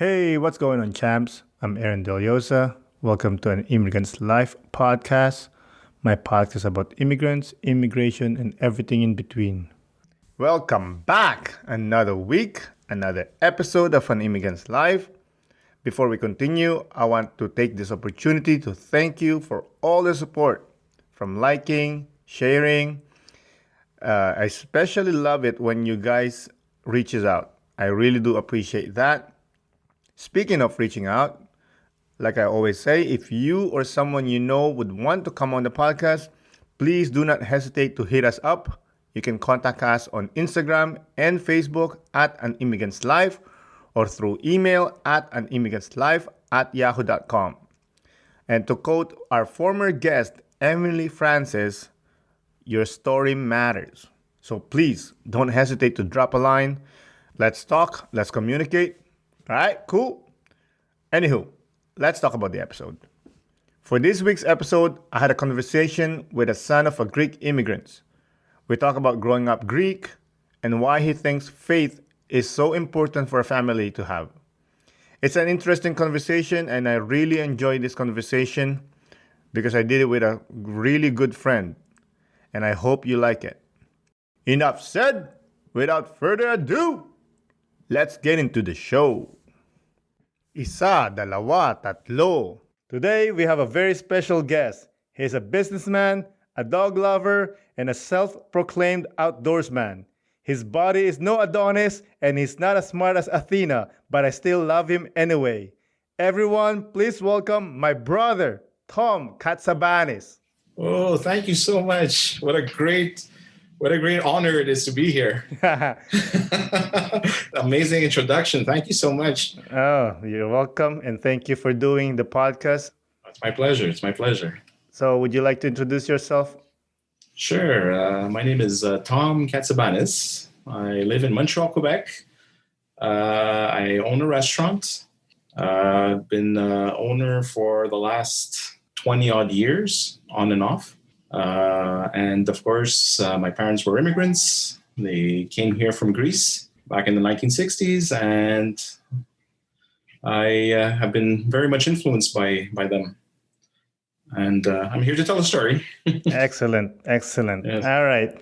Hey, what's going on, champs? I'm Aaron Deliosa. Welcome to an Immigrant's Life podcast, my podcast about immigrants, immigration, and everything in between. Welcome back! Another week, another episode of An Immigrant's Life. Before we continue, I want to take this opportunity to thank you for all the support, from liking, sharing. I especially love it when you guys reaches out. I really do appreciate that. Speaking of reaching out, like I always say, if you or someone you know would want to come on the podcast, please do not hesitate to hit us up. You can contact us on Instagram and Facebook at An Immigrant's Life or through email at animmigrantslife@yahoo.com. And to quote our former guest, Emily Francis, your story matters. So please don't hesitate to drop a line. Let's talk, let's communicate. All right, cool. Anywho, let's talk about the episode. For this week's episode, I had a conversation with a son of a Greek immigrant. We talk about growing up Greek and why he thinks faith is so important for a family to have. It's an interesting conversation, and I really enjoyed this conversation because I did it with a really good friend, and I hope you like it. Enough said. Without further ado, let's get into the show. Isa, dalawa, tatlo. Today, we have a very special guest. He's a businessman, a dog lover, and a self-proclaimed outdoorsman. His body is no Adonis, and he's not as smart as Athena, but I still love him anyway. Everyone, please welcome my brother, Tom Katsabanis. Oh, thank you so much. What a great honor it is to be here. Amazing introduction. Thank you so much. Oh, you're welcome, and thank you for doing the podcast. It's my pleasure. It's my pleasure. So, would you like to introduce yourself? Sure. My name is Tom Katsabanis. I live in Montreal, Quebec. I own a restaurant. I've been owner for the last 20 odd years, on and off. And of course, my parents were immigrants. They came here from Greece back in the 1960s, and I have been very much influenced by them. And I'm here to tell a story. Excellent. Yes. All right.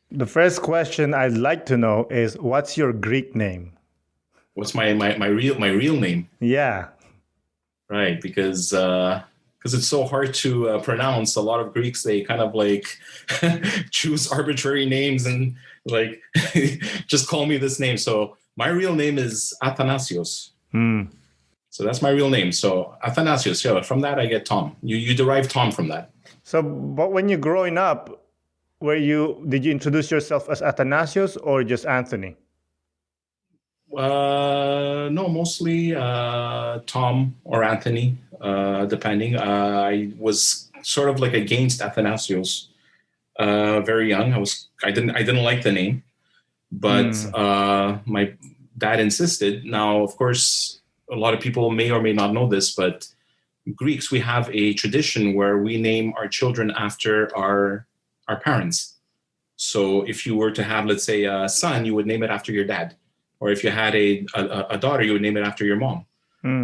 The first question I'd like to know is, what's your Greek name? What's my real name? Yeah. Right, because it's so hard to pronounce. A lot of Greeks, they kind of like choose arbitrary names and like just call me this name. So my real name is Athanasios. So that's my real name. So Athanasios. Yeah, from that I get Tom. You derive Tom from that. So, but when you're growing up, did you introduce yourself as Athanasios or just Anthony? No, mostly Tom or Anthony, depending. I was sort of like against Athanasios very young. I didn't like the name, but my dad insisted. Now, of course, a lot of people may or may not know this, but Greeks, we have a tradition where we name our children after our parents. So if you were to have, let's say, a son, you would name it after your dad. Or if you had a daughter, you would name it after your mom.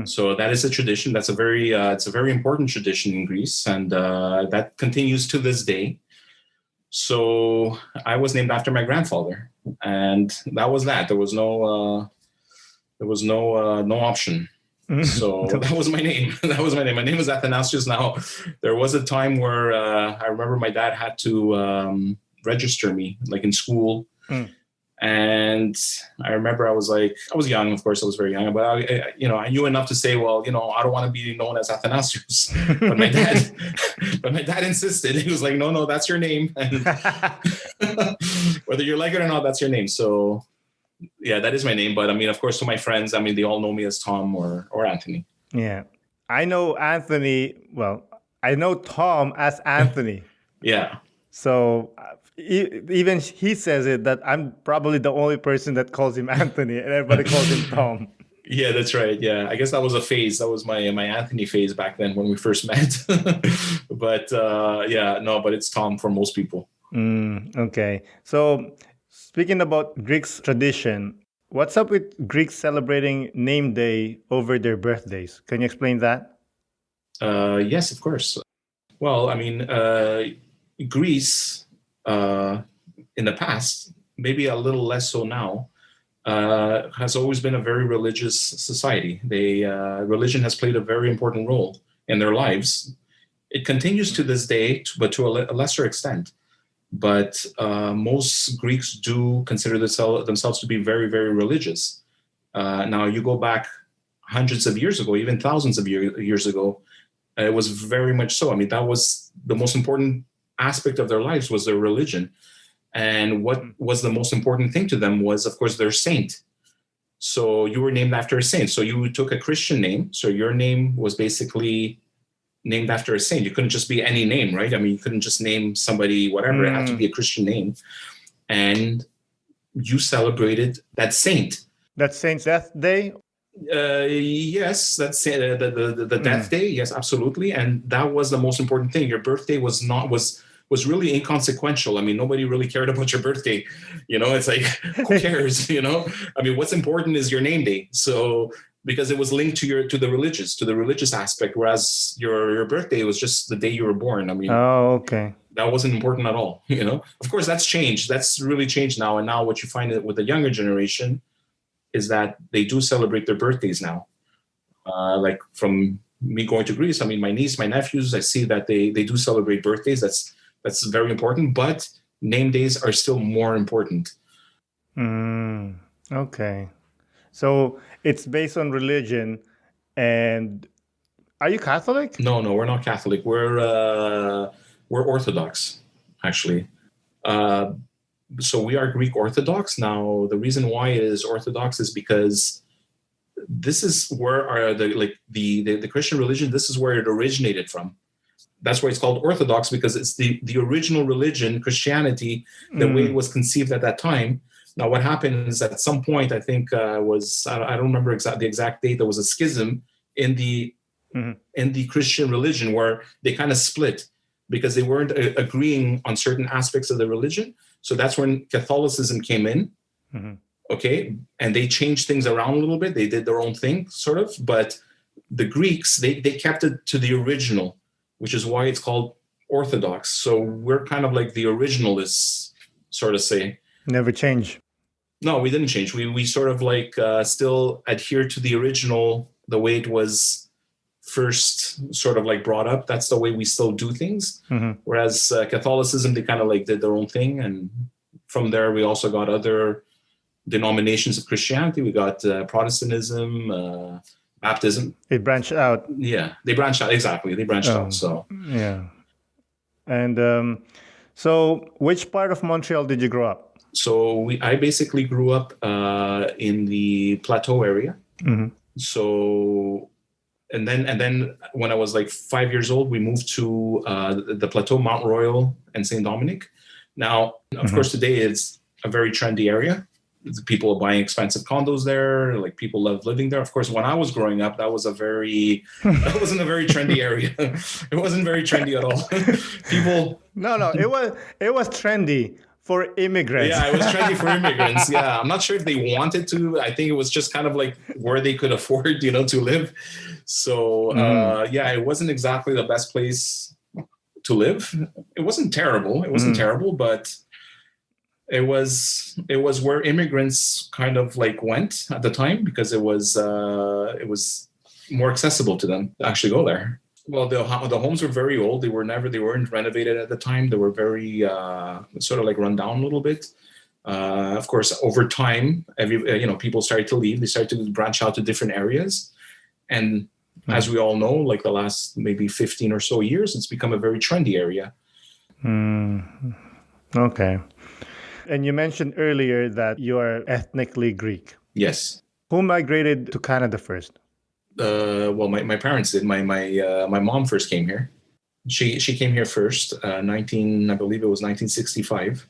So that is a tradition. That's it's a very important tradition in Greece, and that continues to this day. So I was named after my grandfather, and that was that. There was no option. So that was my name. That was my name. My name is Athanasios. Now, there was a time where I remember my dad had to register me, like in school. And I remember I was young, of course, I was very young, but I knew enough to say, well, I don't want to be known as Athanasios. But my dad insisted. He was like, no, that's your name. And whether you like it or not, that's your name. So yeah, that is my name. But I mean, of course, to my friends, I mean, they all know me as Tom or Anthony. Yeah. I know Anthony. Well, I know Tom as Anthony. Yeah. So even he says it, that I'm probably the only person that calls him Anthony, and everybody calls him Tom. Yeah, that's right. Yeah, I guess that was a phase. That was my Anthony phase back then when we first met. But but it's Tom for most people. Okay. So speaking about Greek's tradition, What's up with Greeks celebrating name day over their birthdays? Can you explain that? Yes, of course. Well, I mean, Greece in the past, maybe a little less so now, has always been a very religious society. Religion has played a very important role in their lives. It continues to this day, but to a lesser extent. But most Greeks do consider themselves to be very, very religious. Now, you go back hundreds of years ago, even thousands of years ago, it was very much so. I mean, that was the most important aspect of their lives was their religion. And what was the most important thing to them was, of course, their saint. So you were named after a saint. So you took a Christian name. So your name was basically named after a saint. You couldn't just be any name, right? I mean, you couldn't just name somebody whatever. It had to be a Christian name. And you celebrated that saint. That's Saint's Death Day? Yes, that's the death day. Yes, absolutely. And that was the most important thing. Your birthday was really inconsequential. I mean, nobody really cared about your birthday. It's like, who cares? I mean, what's important is your name day. So because it was linked to the religious aspect, whereas your birthday was just the day you were born. I mean, Oh, okay. that wasn't important at all. Of course, that's changed. That's really changed now. And now what you find with the younger generation is that they do celebrate their birthdays now. Like from me going to Greece, I mean, my niece, my nephews, I see that they do celebrate birthdays. That's very important, but name days are still more important. Okay. So it's based on religion. And are you Catholic? No, we're not Catholic. We're Orthodox, actually. So we are Greek Orthodox. Now, the reason why it is Orthodox is because this is where the Christian religion, this is where it originated from. That's why it's called Orthodox, because it's the original religion, Christianity, the way it was conceived at that time. Now, what happened is at some point, I think I don't remember the exact date, there was a schism in the Christian religion where they kind of split because they weren't agreeing on certain aspects of the religion. So that's when Catholicism came in. Okay. And they changed things around a little bit. They did their own thing, sort of. But the Greeks, they kept it to the original, which is why it's called Orthodox. So we're kind of like the originalists, sort of say. Never change. No, we didn't change. We sort of like still adhere to the original, the way it was first sort of like brought up. That's the way we still do things. Whereas Catholicism, they kind of like did their own thing. And from there, we also got other denominations of Christianity. We got Protestantism, Baptism. It branched out. Yeah, they branched out. Exactly. They branched out. So, yeah. And so which part of Montreal did you grow up? So I basically grew up in the Plateau area. So, and then when I was like 5 years old, we moved to the Plateau, Mount Royal, and Saint Dominic. Now, of course, today it's a very trendy area. People are buying expensive condos there. Like people love living there. Of course, when I was growing up, that wasn't a very trendy area. It wasn't very trendy at all. People. No, it was trendy for immigrants. Yeah, it was trendy for immigrants. Yeah, I'm not sure if they wanted to. I think it was just kind of like where they could afford, to live. So yeah, it wasn't exactly the best place to live. It wasn't terrible. But it was where immigrants kind of like went at the time because it was more accessible to them to actually go there. Well, the homes were very old. They weren't renovated at the time. They were very sort of like run down a little bit. Of course, over time, people started to leave. They started to branch out to different areas, and as we all know, like the last maybe 15 or so years, it's become a very trendy area. Okay. And you mentioned earlier that you are ethnically Greek. Yes. Who migrated to Canada first? Well, my parents did. My mom first came here. She came here first, I believe it was 1965.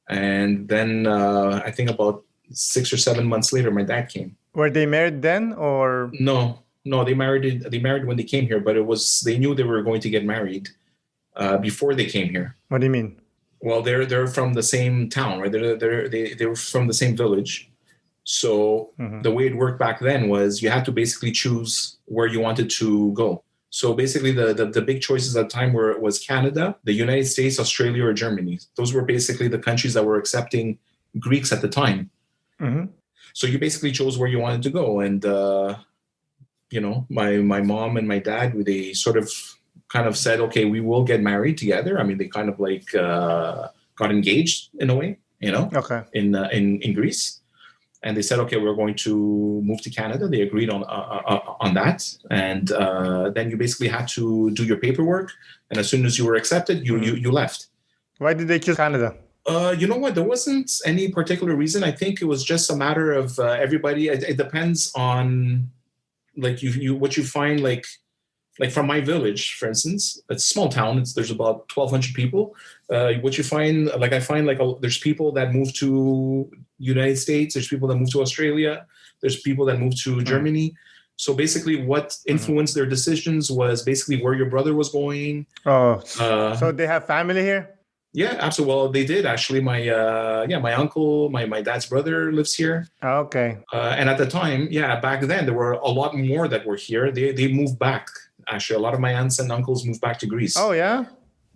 And then I think about 6 or 7 months later, my dad came. Were they married then, or? No, they married when they came here, but they knew they were going to get married before they came here. What do you mean? Well, they're from the same town, right? They were from the same village, So the way it worked back then was you had to basically choose where you wanted to go. So basically the big choices at the time was Canada, the United States, Australia, or Germany. Those were basically the countries that were accepting Greeks at the time. So you basically chose where you wanted to go. And, my mom and my dad, they sort of kind of said, okay, we will get married together. I mean, they kind of like got engaged in a way, Okay. in Greece. And they said, okay, we're going to move to Canada. They agreed on that. And then you basically had to do your paperwork. And as soon as you were accepted, you left. Why did they choose Canada? You know what? There wasn't any particular reason. I think it was just a matter of everybody. It depends on like what you find like from my village, for instance. It's a small town. There's about 1,200 people. What you find, like I find like there's people that move to United States. There's people that move to Australia. There's people that move to Germany. So basically what influenced their decisions was basically where your brother was going. Oh, so they have family here? Yeah, absolutely. Well, they did actually. My uncle, my dad's brother lives here. Okay. And at the time, back then there were a lot more that were here. They moved back. Actually, a lot of my aunts and uncles moved back to Greece. Oh yeah.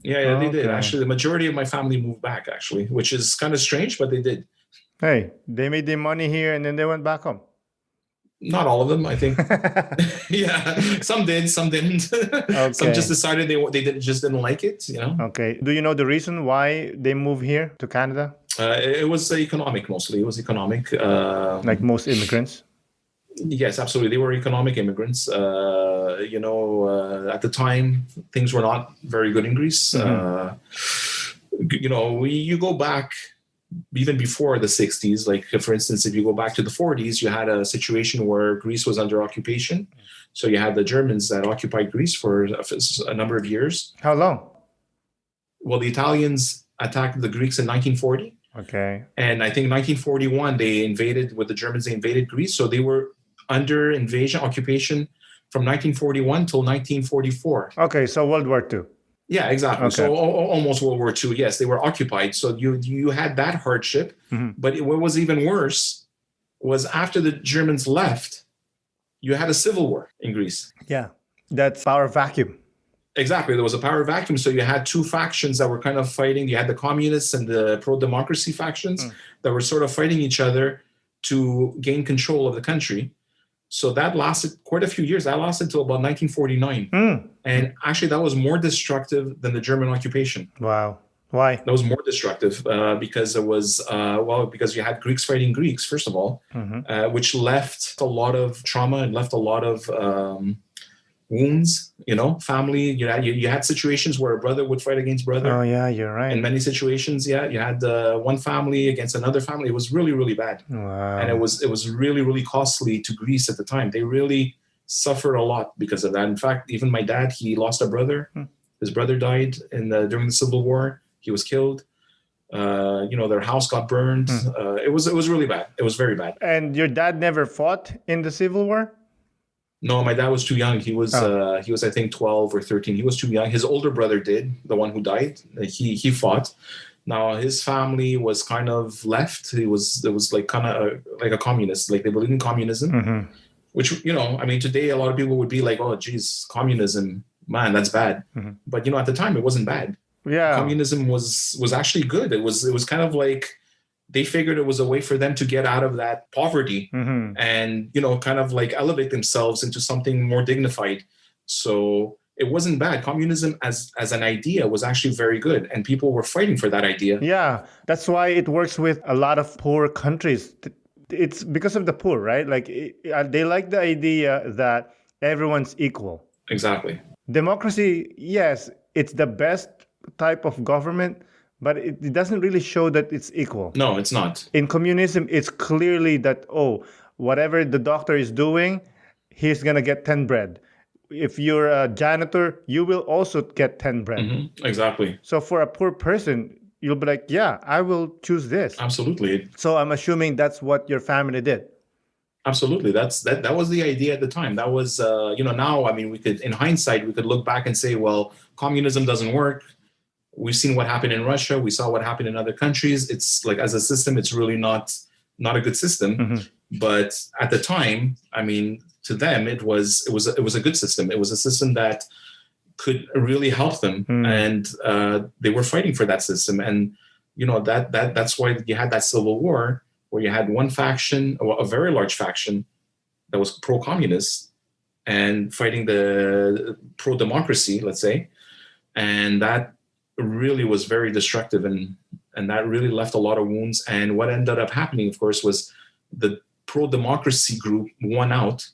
Yeah, they did. Actually, the majority of my family moved back. Actually, which is kind of strange, but they did. Hey, they made their money here and then they went back home. Not all of them, I think. Yeah, some did, some didn't. Okay. Some just decided just didn't like it. Okay. Do you know the reason why they moved here to Canada? It was economic mostly. It was economic. Like most immigrants. Yes, absolutely. They were economic immigrants. At the time, things were not very good in Greece. You go back even before the 60s. Like, for instance, if you go back to the 40s, you had a situation where Greece was under occupation. So you had the Germans that occupied Greece for a number of years. How long? Well, the Italians attacked the Greeks in 1940. Okay. And I think 1941, they invaded Greece. So they were under occupation from 1941 till 1944. Okay, so World War II. Yeah, exactly. Okay. So almost World War II. Yes, they were occupied. So you had that hardship. But what was even worse was after the Germans left, you had a civil war in Greece. Yeah, that's power vacuum. Exactly. There was a power vacuum. So you had two factions that were kind of fighting. You had the communists and the pro-democracy factions that were sort of fighting each other to gain control of the country. So that lasted quite a few years. That lasted until about 1949. And actually, that was more destructive than the German occupation. Wow. Why? That was more destructive because it was, because you had Greeks fighting Greeks, first of all, which left a lot of trauma and left a lot of wounds, family. You had situations where a brother would fight against brother. Oh, yeah, you're right. In many situations, you had one family against another family. It was really, really bad. Wow. And it was really, really costly to Greece at the time. They really suffered a lot because of that. In fact, even my dad, he lost a brother. His brother died during the Civil War. He was killed. Their house got burned. It was really bad. It was very bad. And your dad never fought in the Civil War? No, my dad was too young. He was I think 12 or 13. He was too young. His older brother did, the one who died. He fought. Now his family was kind of left. It was like kind of like a communist. Like they believed in communism, which today a lot of people would be like, oh, geez, communism, man, that's bad. But at the time it wasn't bad. Yeah, communism was actually good. It was kind of like they figured it was a way for them to get out of that poverty and, kind of like elevate themselves into something more dignified. So it wasn't bad. Communism as an idea was actually very good. And people were fighting for that idea. Yeah, that's why it works with a lot of poor countries. It's because of the poor, right? Like they like the idea that everyone's equal. Exactly. Democracy, yes, it's the best type of government, but it doesn't really show that it's equal. No, it's not. In communism, it's clearly that, whatever the doctor is doing, he's going to get 10 bread. If you're a janitor, you will also get 10 bread. Exactly. So for a poor person, you'll be like, yeah, I will choose this. Absolutely. So I'm assuming that's what your family did. Absolutely. That was the idea at the time. That was, now, we could, in hindsight, we could look back and say, well, communism doesn't work. We've seen what happened in Russia. We saw what happened in other countries. It's like, as a system, it's really not a good system. But at the time, I mean, to them, it was a good system. It was a system that could really help them, and they were fighting for that system. And that's why you had that civil war, where you had one faction, a very large faction, that was pro-communist and fighting the pro-democracy, let's say, and that really was very destructive, and that really left a lot of wounds. And what ended up happening, of course, was the pro-democracy group won out.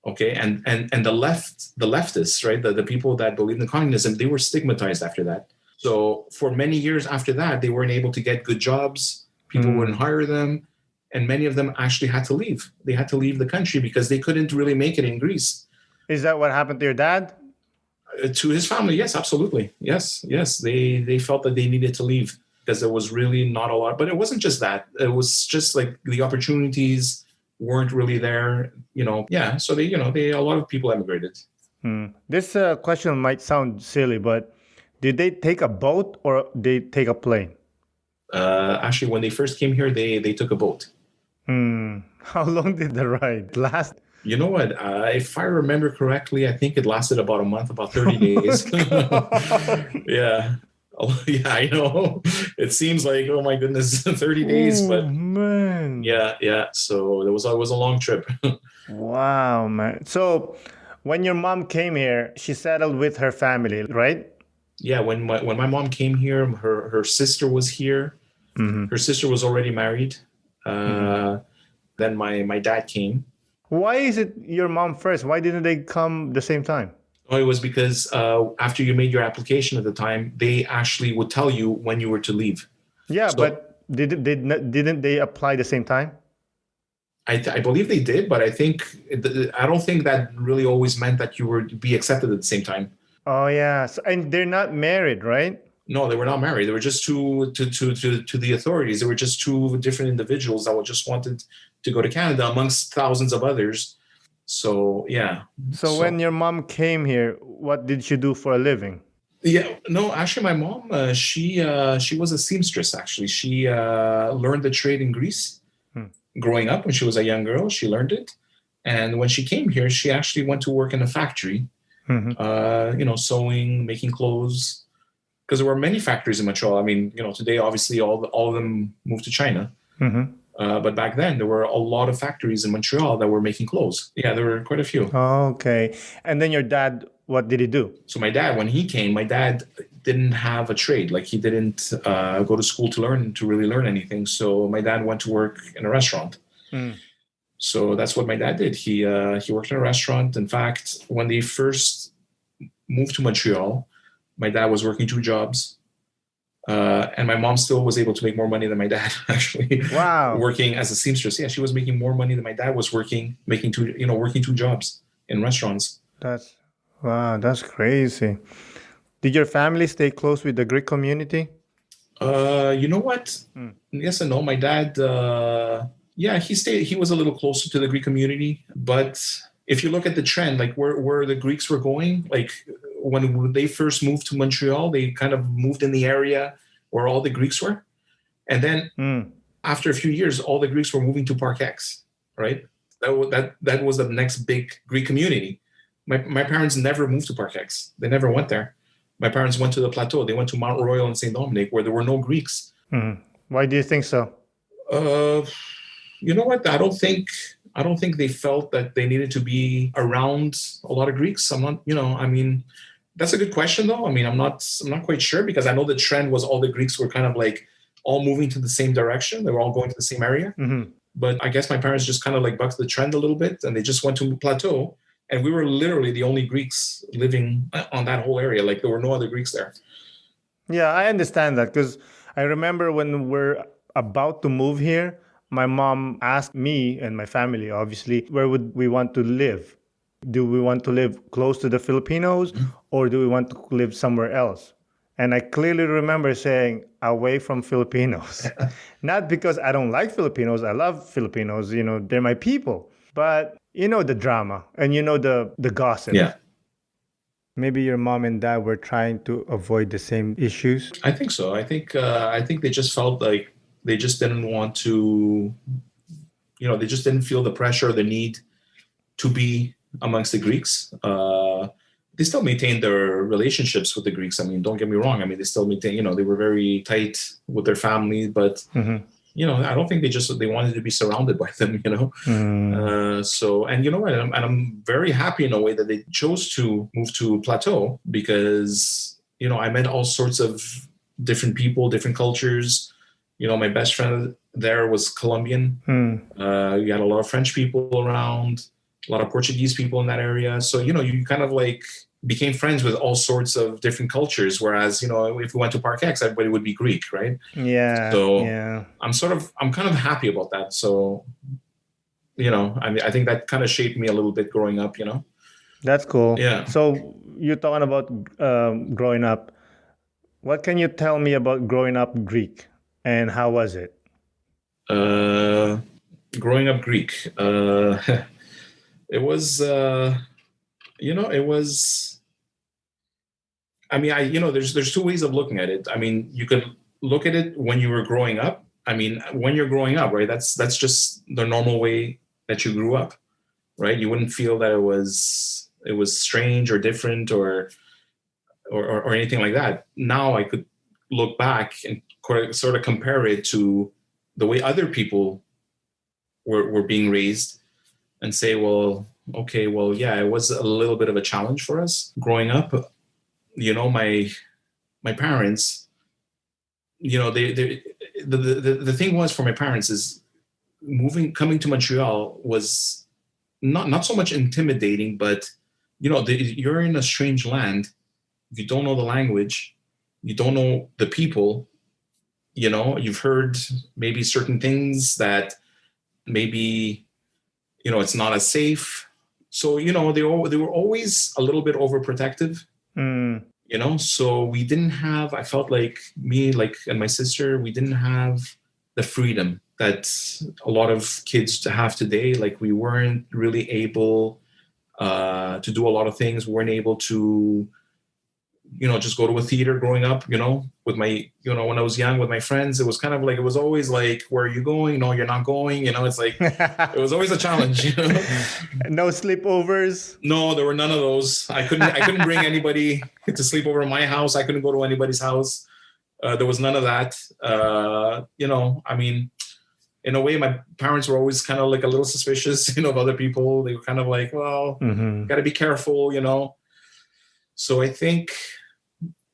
Okay, and the leftists, right, the people that believed in communism, they were stigmatized after that. So for many years after that, they weren't able to get good jobs. People wouldn't hire them, and many of them actually had to leave. They had to leave the country because they couldn't really make it in Greece. Is that what happened to your dad? To his family, yes, absolutely, yes. They felt that they needed to leave because there was really not a lot. But it wasn't just that; it was just like the opportunities weren't really there, Yeah, so they a lot of people emigrated. This question might sound silly, but did they take a boat or they take a plane? Actually, when they first came here, they took a boat. How long did the ride last? You know what? If I remember correctly, I think it lasted about a month, about 30 days. Yeah. Oh, yeah, I know. It seems like, oh my goodness, 30 days, but man. Yeah. So it was a long trip. Wow, man. So when your mom came here, she settled with her family, right? Yeah, when my mom came here, her sister was here. Her sister was already married. Then my dad came. Why is it your mom first? Why didn't they come the same time? Oh, it was because after you made your application at the time, they actually would tell you when you were to leave. Yeah, but didn't they apply the same time? I believe they did, but I don't think that really always meant that you were to be accepted at the same time. Oh yeah, and they're not married, right? No, they were not married. They were just to the authorities. They were just two different individuals that just wanted to go to Canada amongst thousands of others. So yeah. So when your mom came here, what did she do for a living? Yeah, no, actually, my mom, she was a seamstress. Actually, she learned the trade in Greece. Growing up, when she was a young girl, she learned it, and when she came here, she actually went to work in a factory. Sewing, making clothes, because there were many factories in Montreal. I mean, today obviously all of them moved to China. But back then there were a lot of factories in Montreal that were making clothes. Yeah, there were quite a few. Okay. And then your dad, what did he do? So my dad, when he came, my dad didn't have a trade. Like he didn't go to school to really learn anything. So my dad went to work in a restaurant. So that's what my dad did. He worked in a restaurant. In fact, when they first moved to Montreal, my dad was working 2 jobs. And my mom still was able to make more money than my dad, actually. Wow. Working as a seamstress. Yeah, she was making more money than my dad was working 2 jobs in restaurants. That's crazy. Did your family stay close with the Greek community? You know what? Yes and no. My dad, he was a little closer to the Greek community. But if you look at the trend, like where the Greeks were going, like when they first moved to Montreal, they kind of moved in the area where all the Greeks were. And then after a few years, all the Greeks were moving to Park X, right? That was the next big Greek community. My parents never moved to Park X. They never went there. My parents went to the Plateau. They went to Mount Royal and St. Dominic, where there were no Greeks. Why do you think so? You know what? I don't think they felt that they needed to be around a lot of Greeks. I'm not, I mean, that's a good question though. I mean, I'm not quite sure, because I know the trend was all the Greeks were kind of like all moving to the same direction. They were all going to the same area. But I guess my parents just kind of like bucked the trend a little bit, and they just went to Plateau. And we were literally the only Greeks living on that whole area. Like there were no other Greeks there. Yeah, I understand that, because I remember when we're about to move here, my mom asked me and my family, obviously, where would we want to live? Do we want to live close to the Filipinos or do we want to live somewhere else? And I clearly remember saying away from Filipinos. Not because I don't like Filipinos. I love Filipinos. They're my people. But the drama and the gossip. Yeah. Maybe your mom and dad were trying to avoid the same issues. I think so. I think they just felt like they just didn't want to they just didn't feel the pressure or the need to be amongst the Greeks. They still maintained their relationships with the Greeks. I mean, don't get me wrong. I mean, they still maintain, they were very tight with their family, but I don't think they wanted to be surrounded by them, So, and you know what? I'm very happy in a way that they chose to move to Plateau because, I met all sorts of different people, different cultures. My best friend there was Colombian. You had a lot of French people around, a lot of Portuguese people in that area. So, you kind of like became friends with all sorts of different cultures. Whereas, if we went to Park X, everybody would be Greek, right? Yeah. So yeah. I'm kind of happy about that. So, I think that kind of shaped me a little bit growing up, That's cool. Yeah. So you're talking about growing up. What can you tell me about growing up Greek and how was it? Growing up Greek, it was, it was. I mean, there's two ways of looking at it. I mean, you could look at it when you were growing up. I mean, when you're growing up, right? That's just the normal way that you grew up, right? You wouldn't feel that it was strange or different or anything like that. Now I could look back and sort of compare it to the way other people were being raised and say, well, okay, well, yeah, it was a little bit of a challenge for us growing up. My parents, the thing was for my parents is coming to Montreal was not so much intimidating, but you're in a strange land. You don't know the language, you don't know the people. You've heard maybe certain things that maybe it's not as safe. So they were always a little bit overprotective. So we didn't have, I felt like and my sister, we didn't have the freedom that a lot of kids have today. Like we weren't really able to do a lot of things. We weren't able to, just go to a theater growing up, with my, when I was young with my friends. It was kind of like, it was always like, where are you going? No, you're not going. It's like, it was always a challenge, No sleepovers? No, there were none of those. I couldn't bring anybody to sleep over at my house. I couldn't go to anybody's house. There was none of that. I mean, in a way, my parents were always kind of like a little suspicious, of other people. They were kind of like, well, got to be careful, So I think,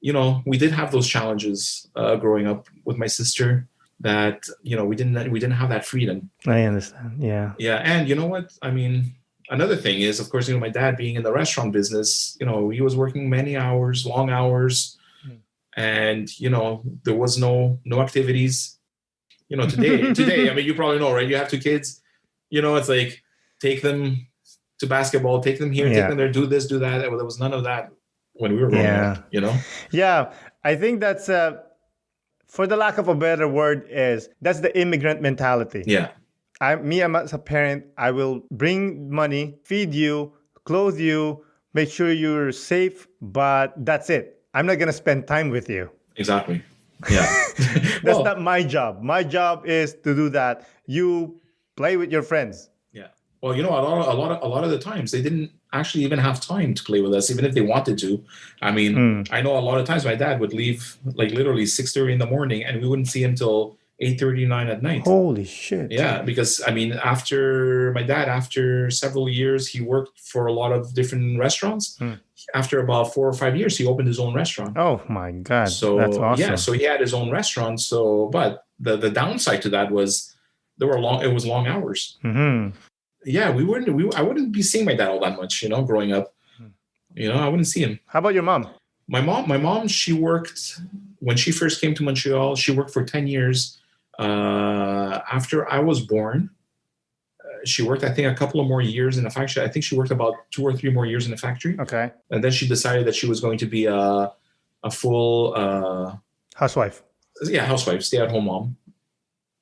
we did have those challenges growing up with my sister that, we didn't have that freedom. I understand. Yeah. Yeah. And you know what? I mean, another thing is, of course, my dad being in the restaurant business, he was working many hours, long hours, and, there was no activities, today, I mean, you probably know, right? You have two kids, it's like, take them to basketball, take them here, take them there, do this, do that. There was none of that when we were growing up, Yeah. I think that's, for the lack of a better word, that's the immigrant mentality. Yeah. I'm as a parent, I will bring money, feed you, clothe you, make sure you're safe, but that's it. I'm not going to spend time with you. Exactly. Yeah. That's not my job. My job is to do that. You play with your friends. Yeah. Well, a lot of the times they didn't actually even have time to play with us, even if they wanted to. I mean, I know a lot of times my dad would leave like literally 6:30 in the morning, and we wouldn't see him till 8:30, 9 at night. Holy shit. Yeah, because I mean, after several years, he worked for a lot of different restaurants. After about 4 or 5 years, he opened his own restaurant. Oh my God. So that's awesome. Yeah, so he had his own restaurant. So, but the downside to that was it was long hours. Yeah, I wouldn't be seeing my dad all that much, growing up. I wouldn't see him. How about your mom? My mom, she worked when she first came to Montreal. She worked for 10 years. After I was born, she worked, I think, a couple of more years in the factory. I think she worked about 2 or 3 more years in the factory. Okay. And then she decided that she was going to be a full housewife. Yeah, housewife, stay-at-home mom.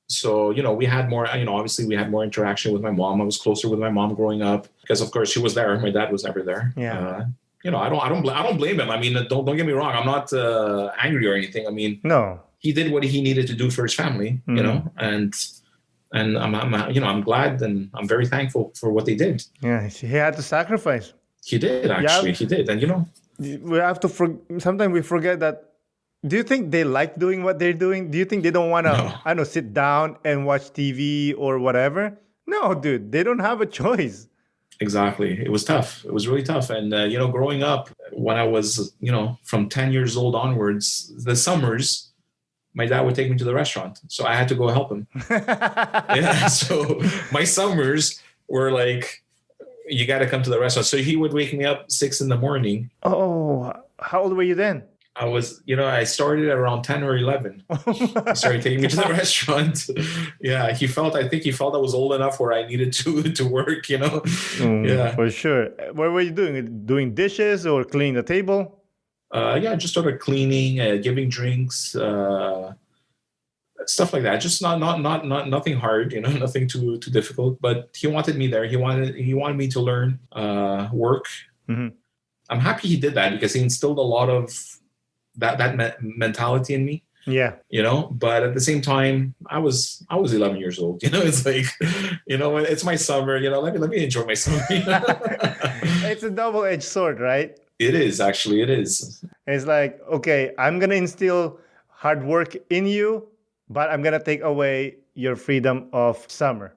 So, we had more, obviously we had more interaction with my mom. I was closer with my mom growing up because, of course, she was there. My dad was never there. Yeah. I don't blame him. I mean, don't get me wrong. I'm not angry or anything. I mean, no, he did what he needed to do for his family, and And I'm glad and I'm very thankful for what they did. Yeah, he had to sacrifice. He did, Yeah, actually. He did. And, we have to. Sometimes we forget that. Do you think they like doing what they're doing? Do you think they don't want to, no, I don't know, sit down and watch TV or whatever? No, dude, they don't have a choice. exactly. It was tough. It was really tough. And, growing up, when I was, from 10 years old onwards, the summers, my dad would take me to the restaurant. So I had to go help him. Yeah. So my summers were like, you got to come to the restaurant. So he would wake me up 6 a.m. Oh, how old were you then? I was, I started at around 10 or 11. He started taking me to the restaurant. Yeah. I think he felt I was old enough where I needed to work, Yeah. For sure. What were you doing? Doing dishes or cleaning the table? Yeah, just started cleaning, giving drinks, stuff like that. Just not nothing hard, nothing too difficult. But he wanted me there. He wanted me to learn, work. Mm-hmm. I'm happy he did that because he instilled a lot of that mentality in me. Yeah. But at the same time, I was 11 years old. It's like, it's my summer. Let me enjoy my summer. It's a double-edged sword, right? It is, actually. It is. It's like, okay, I'm gonna instill hard work in you, but I'm gonna take away your freedom of summer,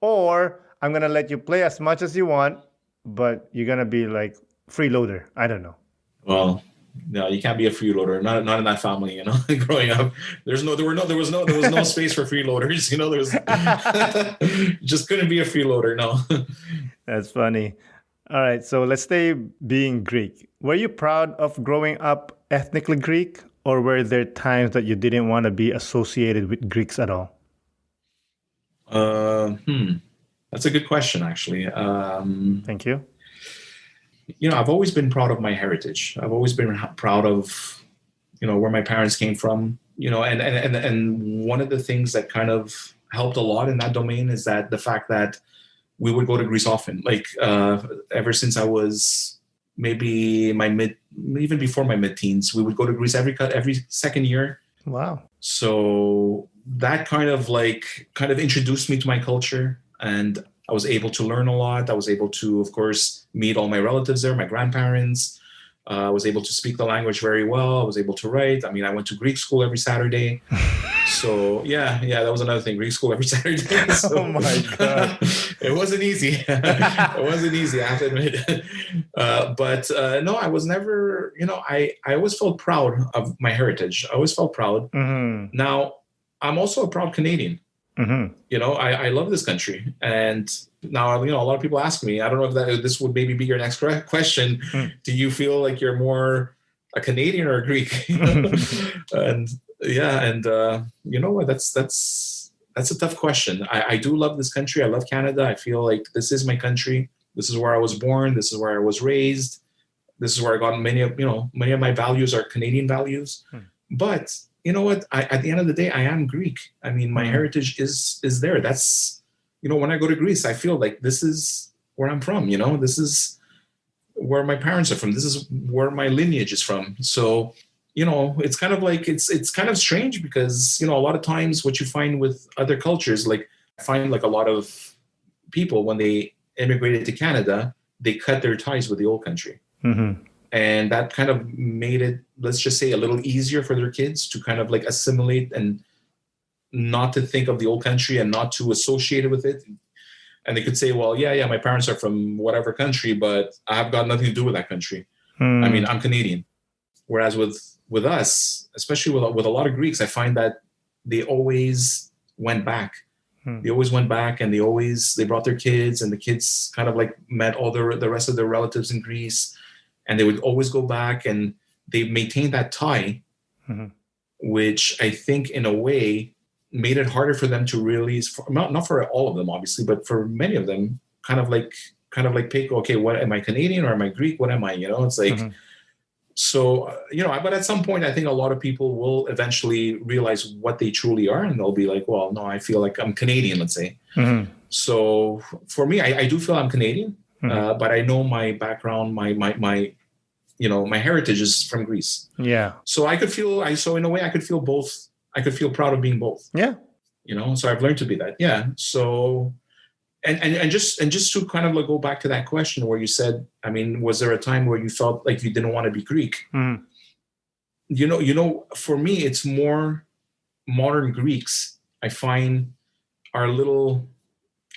or I'm gonna let you play as much as you want, but you're gonna be like freeloader. I don't know. Well, no, you can't be a freeloader. Not in that family. Growing up, there was no space for freeloaders. There was just couldn't be a freeloader. No. That's funny. All right, so let's stay being Greek. Were you proud of growing up ethnically Greek, or were there times that you didn't want to be associated with Greeks at all? That's a good question, actually. Thank you. I've always been proud of my heritage. I've always been proud of, where my parents came from. And one of the things that kind of helped a lot in that domain is that the fact that we would go to Greece often. Like ever since I was maybe even before my mid-teens, we would go to Greece every second year. Wow. So that kind of introduced me to my culture, and I was able to learn a lot. I was able to, of course, meet all my relatives there, my grandparents. I was able to speak the language very well. I was able to write. I mean, I went to Greek school every Saturday. So yeah, that was another thing. Greek school every Saturday. So, oh my God. It wasn't easy. It wasn't easy, I have to admit. But no, I was never, I always felt proud of my heritage. I always felt proud. Mm-hmm. Now, I'm also a proud Canadian. Mm-hmm. I love this country. And now, a lot of people ask me, I don't know if this would maybe be your next question. Do you feel like you're more a Canadian or a Greek? And yeah, and you know what? That's a tough question. I do love this country. I love Canada. I feel like this is my country. This is where I was born. This is where I was raised. This is where I got many of my values are Canadian values. But you know what? At the end of the day, I am Greek. I mean, my heritage is there. That's, when I go to Greece, I feel like this is where I'm from. This is where my parents are from. This is where my lineage is from. So, it's kind of like, it's kind of strange because, a lot of times what you find with other cultures, like I find like a lot of people when they immigrated to Canada, they cut their ties with the old country. Mm-hmm. And that kind of made it, let's just say, a little easier for their kids to kind of like assimilate and not to think of the old country and not to associate it with it. And they could say, well, yeah, my parents are from whatever country, but I have got nothing to do with that country. I mean, I'm Canadian. Whereas with us, especially with a lot of Greeks, I find that they always went back. They always went back, and they brought their kids, and the kids kind of like met all the rest of their relatives in Greece. And they would always go back, and they maintained that tie, which I think in a way made it harder for them to really, not for all of them, obviously, but for many of them, kind of like pick, okay, what am I, Canadian or am I Greek? What am I? It's like, so, but at some point, I think a lot of people will eventually realize what they truly are, and they'll be like, well, no, I feel like I'm Canadian, let's say. So for me, I do feel I'm Canadian. But I know my background, my heritage is from Greece. Yeah. So in a way I could feel both. I could feel proud of being both. Yeah. So I've learned to be that. Yeah. So and just to kind of like go back to that question where you said, I mean, was there a time where you felt like you didn't want to be Greek? Mhm. For me, it's more modern Greeks. I find are a little.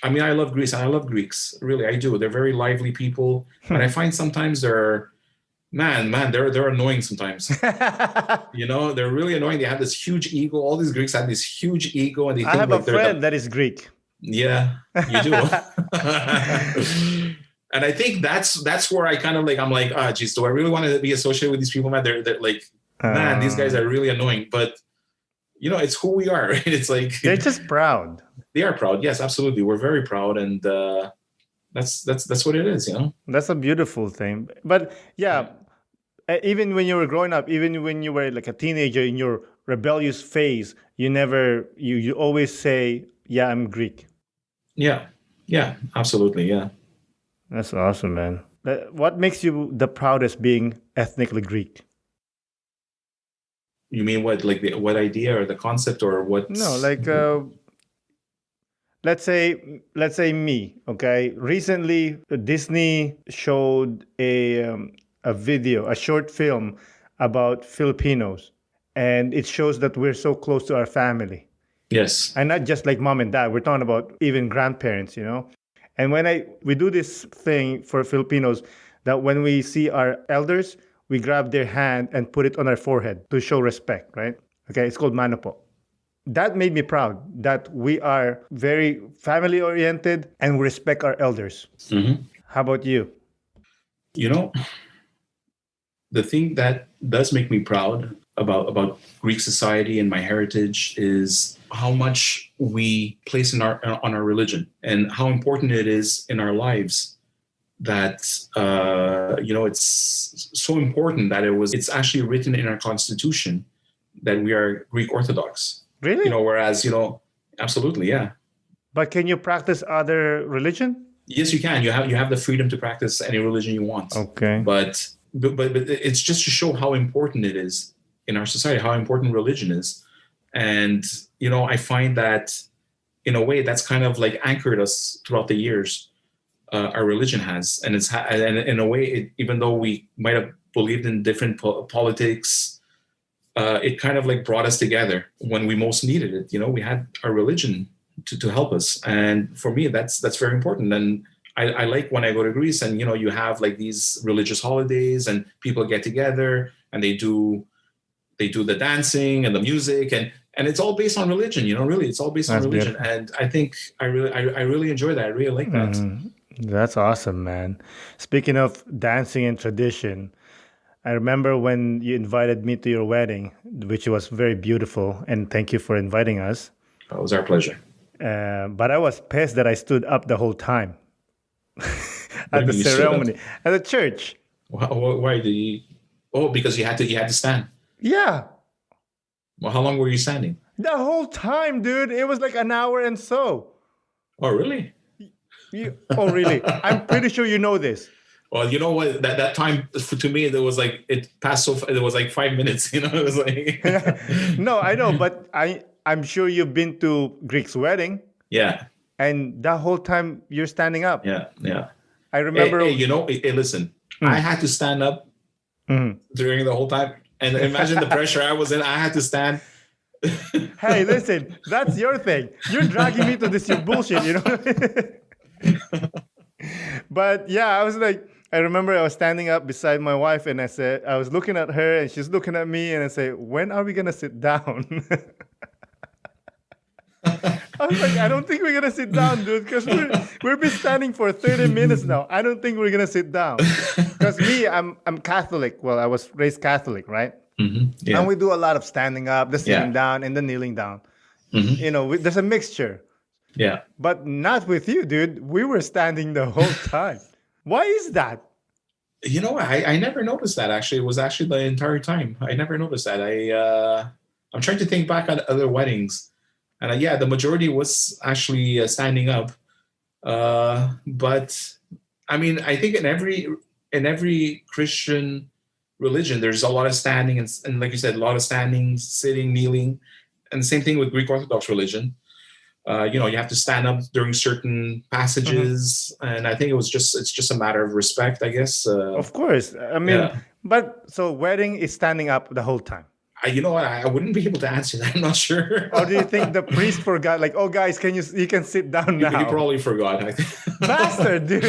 I mean, I love Greece and I love Greeks. Really, I do. They're very lively people, but I find sometimes they're annoying sometimes. They're really annoying. They have this huge ego. All these Greeks have this huge ego, and they I think have a like they're friend the. that is Greek. Yeah, you do. And I think that's where I kind of like, I'm like, geez, do I really want to be associated with these people, man? They're like, man, these guys are really annoying. But it's who we are, right? It's like They're just proud. they are proud. Yes, absolutely. We're very proud, and that's what it is. That's a beautiful thing. But yeah, even when you were growing up, even when you were like a teenager in your rebellious phase, you always say, "Yeah, I'm Greek." Yeah, yeah, absolutely. Yeah. That's awesome, man. What makes you the proudest being ethnically Greek? You mean what, like what idea or the concept or what? No, like let's say me. Okay, recently Disney showed a video, a short film about Filipinos, and it shows that we're so close to our family, Yes. and not just like mom and dad. We're talking about even grandparents, And when we do this thing for Filipinos, that when we see our elders, we grab their hand and put it on our forehead to show respect, right? Okay, it's called manopo. That made me proud that we are very family oriented and we respect our elders. Mm-hmm. How about you? You know, the thing that does make me proud about Greek society and my heritage is how much we place on our religion and how important it is in our lives. That it's so important that it's actually written in our constitution that we are Greek Orthodox. Really? Whereas absolutely, yeah. But can you practice other religion? Yes, you can. You have the freedom to practice any religion you want. Okay. But it's just to show how important it is in our society, how important religion is. And I find that in a way that's kind of like anchored us throughout the years. Our religion has, and and in a way, even though we might have believed in different politics, it kind of like brought us together when we most needed it. We had our religion to help us, and for me, that's very important. And I like when I go to Greece, and you have like these religious holidays, and people get together, and they do the dancing and the music, and it's all based on religion. Really, it's all based on religion, beautiful. and I think I really enjoy that. I really like that. Mm-hmm. That's awesome, man. Speaking of dancing and tradition, I remember when you invited me to your wedding, which was very beautiful, and thank you for inviting us. It was our pleasure. But I was pissed that I stood up the whole time at the ceremony, at the church. Why did you? Oh, because you had to stand. Yeah. Well, how long were you standing? The whole time, dude. It was like an hour and so. Oh, really? Oh, really? I'm pretty sure you know this. Well, you know what? That time to me, it was like it passed it was like 5 minutes. It was like. No, I know, but I'm sure you've been to Greek's wedding. Yeah. And that whole time you're standing up. Yeah, yeah. I remember. Hey, listen. I had to stand up during the whole time, and imagine the pressure I was in. I had to stand. Hey, listen, that's your thing. You're dragging me to this your bullshit, But yeah, I remember I was standing up beside my wife, and I was looking at her, and she's looking at me, and I said, when are we gonna sit down? I was like, I don't think we're gonna sit down, dude, because we've been standing for 30 minutes now. I don't think we're gonna sit down. Because me, I'm Catholic. Well, I was raised Catholic, right? Mm-hmm. Yeah. And we do a lot of standing up, the sitting down, and the kneeling down. Mm-hmm. There's a mixture. Yeah. But not with you, dude. We were standing the whole time. Why is that? I never noticed that, actually. It was actually the entire time. I never noticed that. I'm trying to think back on other weddings. And the majority was actually standing up. But I mean, I think in every Christian religion, there's a lot of standing and like you said, a lot of standing, sitting, kneeling, and the same thing with Greek Orthodox religion. You have to stand up during certain passages, and I think it's just a matter of respect, I guess. Of course. I mean, Yeah. but so wedding is standing up the whole time. You know what? I wouldn't be able to answer that. I'm not sure. Or do you think the priest forgot? Like, oh, guys, you can sit down He now? probably forgot. I think. Bastard, dude.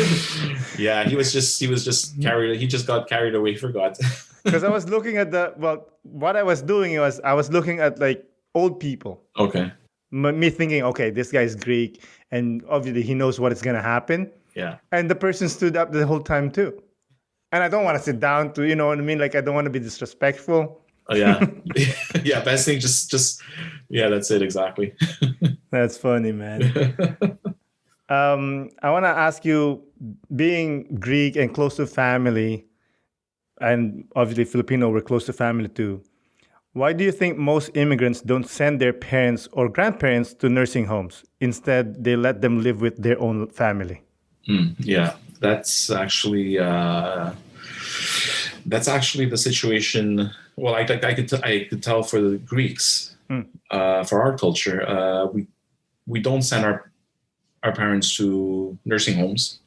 Yeah, he was just carried. He just got carried away. Forgot. Because I was looking at what I was doing was I was looking at like old people. Okay. Me thinking, okay, this guy's Greek, and obviously he knows what is gonna happen. Yeah. And the person stood up the whole time too. And I don't want to sit down to, you know what I mean? Like I don't want to be disrespectful. Oh yeah. Yeah. Best thing, just yeah. That's it exactly. That's funny, man. I want to ask you, being Greek and close to family, and obviously Filipino, we're close to family too. Why do you think most immigrants don't send their parents or grandparents to nursing homes? Instead, they let them live with their own family. Yeah, that's actually the situation. Well, I could tell for the Greeks, for our culture, we don't send our parents to nursing homes.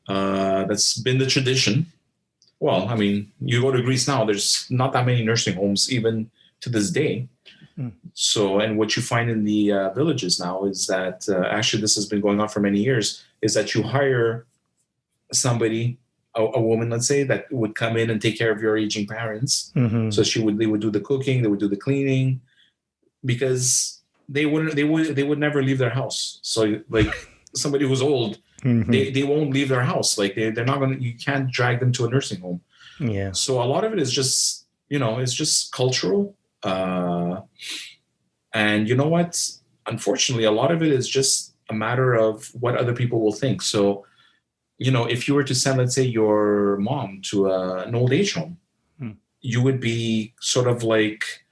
That's been the tradition. Well, I mean, you go to Greece now, there's not that many nursing homes even to this day. So, and what you find in the villages now is that actually this has been going on for many years, is that you hire somebody, a woman, let's say, that would come in and take care of your aging parents. So they would do the cooking, they would do the cleaning, because they would never leave their house. So like somebody who's old, they won't leave their house. Like they're not gonna. You can't drag them to a nursing home. Yeah. So a lot of it is just it's just cultural. And you know what? Unfortunately, a lot of it is just a matter of what other people will think. So, if you were to send, let's say, your mom to an old age home, you would be sort of like,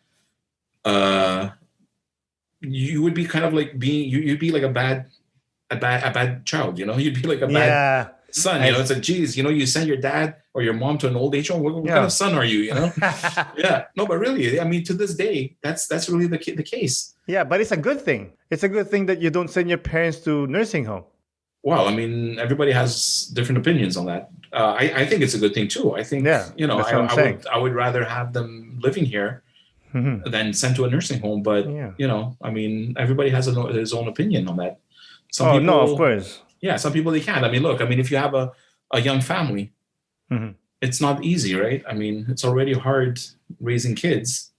you would be kind of like you'd be like a bad child. You'd be like a bad son. It's like, geez, you send your dad or your mom to an old age home. What kind of son are you? Yeah. No, but really, I mean, to this day, that's really the case. Yeah, but it's a good thing. It's a good thing that you don't send your parents to nursing home. Well, I mean, everybody has different opinions on that. I think it's a good thing too. I think, I would rather have them living here than sent to a nursing home. But, I mean, everybody has his own opinion on that. No, of course. Yeah, some people, they can't. I mean, look, if you have a young family, it's not easy, right? I mean, it's already hard raising kids.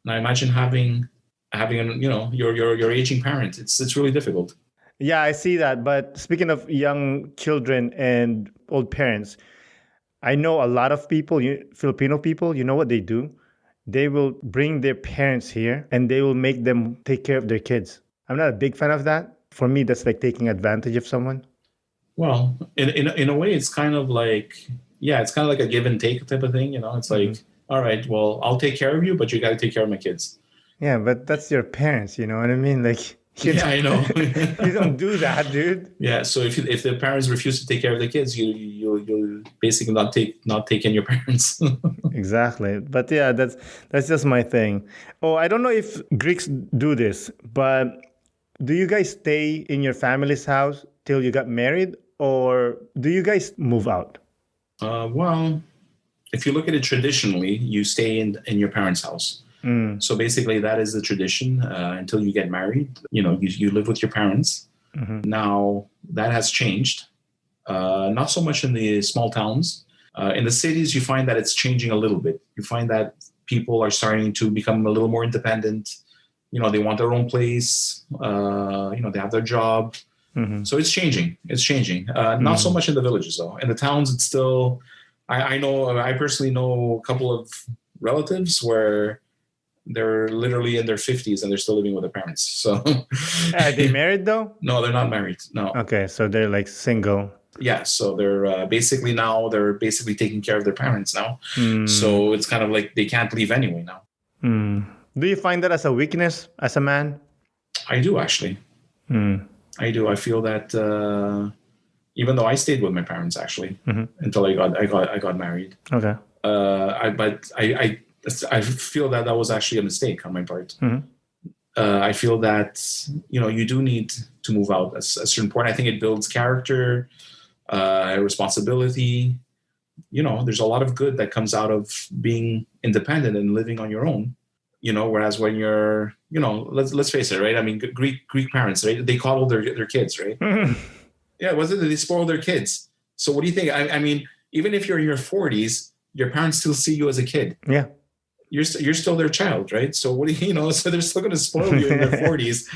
Now imagine having your aging parent. It's really difficult. Yeah, I see that. But speaking of young children and old parents, I know a lot of people, Filipino people, you know what they do? They will bring their parents here and they will make them take care of their kids. I'm not a big fan of that. For me, that's like taking advantage of someone. Well, in a way, it's kind of like, it's kind of like a give and take type of thing. It's like, all right, well, I'll take care of you, but you got to take care of my kids. Yeah, but that's your parents, you know what I mean? Like, I know. You don't do that, dude. Yeah, so if the parents refuse to take care of the kids, you basically not take in your parents. Exactly. But yeah, that's just my thing. Oh, I don't know if Greeks do this, but do you guys stay in your family's house till you got married, or do you guys move out? Well, if you look at it traditionally, you stay in your parents' house. So basically, that is the tradition until you get married. You live with your parents. Now that has changed. Not so much in the small towns. In the cities, you find that it's changing a little bit. You find that people are starting to become a little more independent. They want their own place. They have their job. So it's changing. It's changing. Not so much in the villages, though. In the towns, it's still. I personally know a couple of relatives where they're literally in their 50s and they're still living with their parents. So, are they married though? No, they're not married. No. Okay, so they're like single. Yeah, so they're basically taking care of their parents now. So it's kind of like they can't leave anyway now. Do you find that as a weakness as a man? I do, actually. I do. I feel that even though I stayed with my parents actually until I got married. Okay. I feel that was actually a mistake on my part. I feel that, you do need to move out at a certain point. I think it builds character, responsibility. There's a lot of good that comes out of being independent and living on your own. Whereas when you're, let's face it, right? I mean, Greek parents, right? They coddle their kids, right? Yeah, wasn't it? They spoil their kids. So what do you think? I mean, even if you're in your 40s, your parents still see you as a kid. Yeah. You're still their child, right? So what do you, so they're still going to spoil you in their 40s.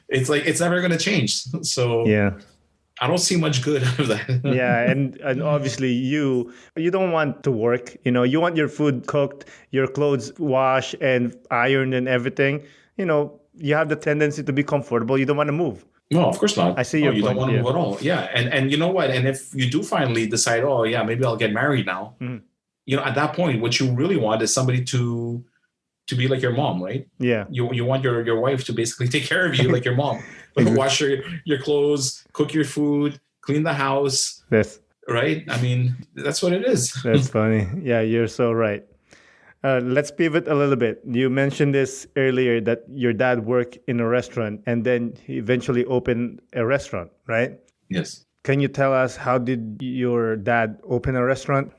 It's like, it's never going to change. So yeah, I don't see much good out of that. yeah, and obviously you don't want to work. You want your food cooked, your clothes washed and ironed and everything. You have the tendency to be comfortable. You don't want to move. No, of course not. I see No, your you point. don't want to move at all. Yeah. And you know what? And if you do finally decide, oh yeah, maybe I'll get married now. At that point, what you really want is somebody to be like your mom, right? Yeah. You want your wife to basically take care of you like your mom. Wash your clothes, cook your food, clean the house. Yes. Right? I mean, that's what it is. That's funny. Yeah, you're so right. Let's pivot a little bit. You mentioned this earlier that your dad worked in a restaurant and then he eventually opened a restaurant, right? Yes. Can you tell us how did your dad open a restaurant?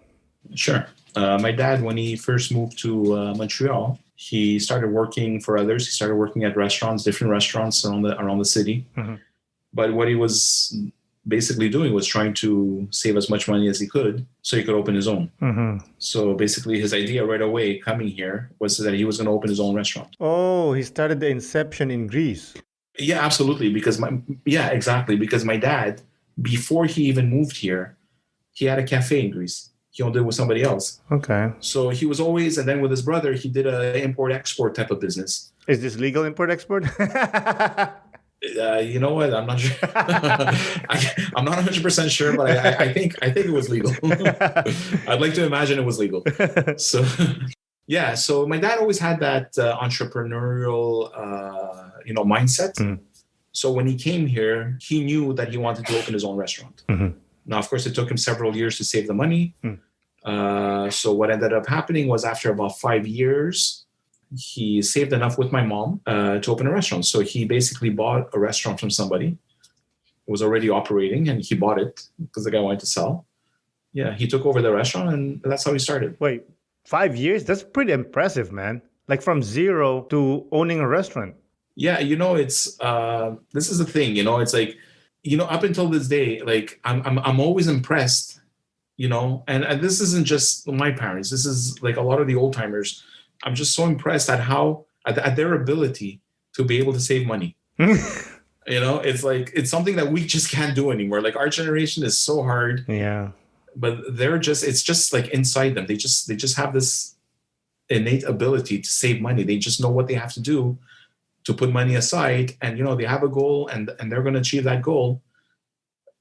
Sure. My dad, when he first moved to Montreal, he started working for others. He started working at restaurants, different restaurants around the city. Mm-hmm. But what he was basically doing was trying to save as much money as he could so he could open his own. Mm-hmm. So basically his idea right away coming here was that he was going to open his own restaurant. Oh, he started the inception in Greece. Yeah, absolutely. Exactly. Because my dad, before he even moved here, he had a cafe in Greece. He owned it with somebody else. Okay. So he was always, and then with his brother, he did a import-export type of business. Is this legal import-export? You know what? I'm not sure. I'm not 100% sure, but I think it was legal. I'd like to imagine it was legal. So, yeah. So my dad always had that entrepreneurial, mindset. Mm. So when he came here, he knew that he wanted to open his own restaurant. Mm-hmm. Now, of course, it took him several years to save the money. Mm. So what ended up happening was after about 5 years, he saved enough with my mom to open a restaurant. So he basically bought a restaurant from somebody who was already operating, and he bought it because the guy wanted to sell. Yeah, he took over the restaurant, and that's how he started. Wait, 5 years? That's pretty impressive, man. Like from zero to owning a restaurant. Yeah, it's this is the thing, it's like, up until this day, like I'm always impressed, and this isn't just my parents. This is like a lot of the old timers. I'm just so impressed at their ability to be able to save money. It's like, it's something that we just can't do anymore. Like our generation is so hard. Yeah. But it's just like inside them. They just have this innate ability to save money. They just know what they have to do to put money aside, and they have a goal, and they're going to achieve that goal.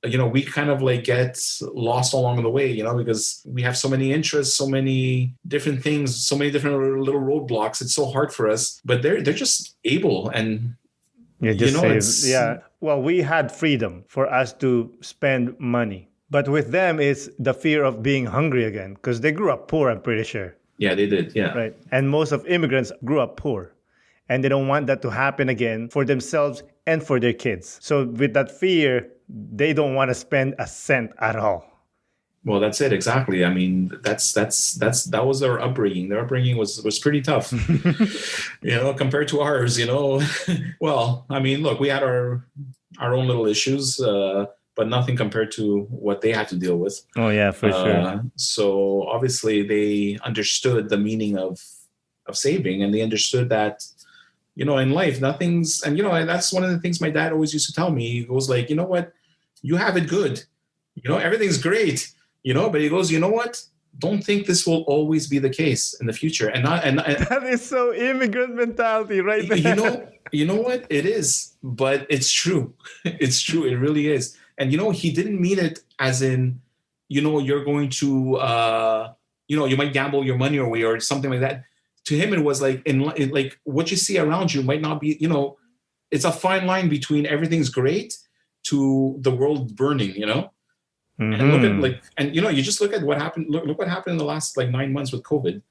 We kind of like get lost along the way, because we have so many interests, so many different things, so many different little roadblocks. It's so hard for us, but they're just able, and yeah. Well, we had freedom for us to spend money, but with them, it's the fear of being hungry again, because they grew up poor. I'm pretty sure. Yeah, they did. Yeah. Right. And most of immigrants grew up poor. And they don't want that to happen again for themselves and for their kids. So with that fear, they don't want to spend a cent at all. Well, that's it. Exactly. I mean, that was their upbringing. Their upbringing was pretty tough, compared to ours, Well, I mean, look, we had our own little issues, but nothing compared to what they had to deal with. Oh, yeah, for sure. So obviously they understood the meaning of saving, and they understood that, in life, nothing's, and, that's one of the things my dad always used to tell me. He goes like, you know what, you have it good, everything's great, but he goes, you know what, don't think this will always be the case in the future. And that is so immigrant mentality, right there. You know what, it is, but it's true. It's true. It really is. And, he didn't mean it as in, you're going to, you might gamble your money away or something like that. To him, it was like, like what you see around you might not be, it's a fine line between everything's great to the world burning, Mm-hmm. And look at you just look at what happened. Look what happened in the last 9 months with COVID.